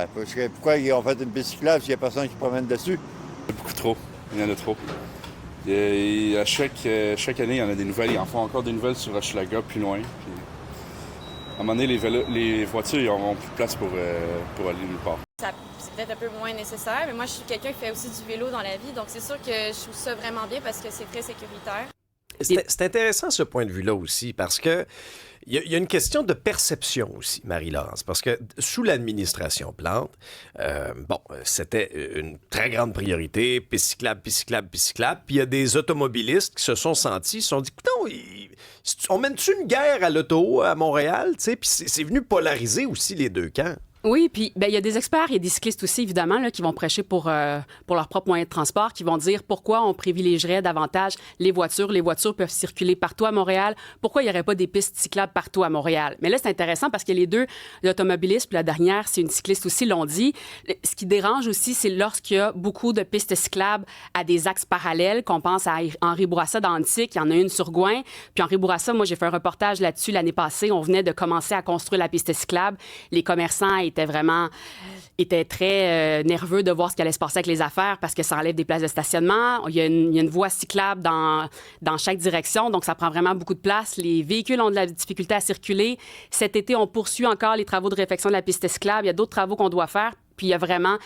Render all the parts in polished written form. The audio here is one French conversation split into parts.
Parce que pourquoi ils ont fait une piste cyclable s'il n'y a personne qui promène dessus? Beaucoup trop. Il y en a trop. À chaque année, il y en a des nouvelles. Ils en font encore des nouvelles sur Hochelaga, plus loin. Puis, à un moment donné, les voitures, ils n'auront plus de place pour aller nulle part. C'est peut-être un peu moins nécessaire, mais moi, je suis quelqu'un qui fait aussi du vélo dans la vie. Donc, c'est sûr que je trouve ça vraiment bien parce que c'est très sécuritaire. C'est intéressant ce point de vue-là aussi, parce que il y a une question de perception aussi, Marie-Laurence, parce que sous l'administration Plante, c'était une très grande priorité, piste cyclable, piste cyclable, piste cyclable, puis il y a des automobilistes qui se sont sentis, se sont dit, on mène-tu une guerre à l'auto à Montréal, tu sais, puis c'est venu polariser aussi les deux camps. Oui, puis il y a des experts, il y a des cyclistes aussi, évidemment, là, qui vont prêcher pour leur propre moyen de transport, qui vont dire pourquoi on privilégierait davantage les voitures. Les voitures peuvent circuler partout à Montréal. Pourquoi il n'y aurait pas des pistes cyclables partout à Montréal? Mais là, c'est intéressant parce que les deux, l'automobiliste, puis la dernière, c'est une cycliste aussi, l'ont dit. Ce qui dérange aussi, c'est lorsqu'il y a beaucoup de pistes cyclables à des axes parallèles, qu'on pense à Henri Bourassa dans Antique, il y en a une sur Gouin. Puis Henri Bourassa, moi, j'ai fait un reportage là-dessus l'année passée. On venait de commencer à construire la piste cyclable. Les commerçants étaient très nerveux de voir ce qui allait se passer avec les affaires parce que ça enlève des places de stationnement. Il y a une voie cyclable dans chaque direction, donc ça prend vraiment beaucoup de place. Les véhicules ont de la difficulté à circuler. Cet été, on poursuit encore les travaux de réfection de la piste cyclable. Il y a d'autres travaux qu'on doit faire. Puis il y a vraiment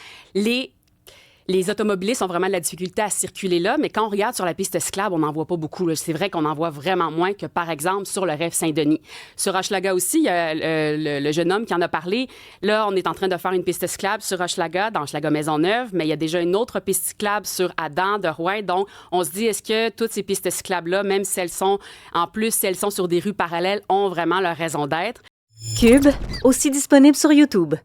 les automobilistes ont vraiment de la difficulté à circuler là, mais quand on regarde sur la piste cyclable, on n'en voit pas beaucoup. Là. C'est vrai qu'on en voit vraiment moins que, par exemple, sur le Rêve Saint-Denis. Sur Hochelaga aussi, il y a le jeune homme qui en a parlé. Là, on est en train de faire une piste cyclable sur Hochelaga, dans Hochelaga-Maisonneuve, mais il y a déjà une autre piste cyclable sur Adam, de Rouen. Donc, on se dit, est-ce que toutes ces pistes cyclables-là, même si elles sont sur des rues parallèles, ont vraiment leur raison d'être? Cube, aussi disponible sur YouTube.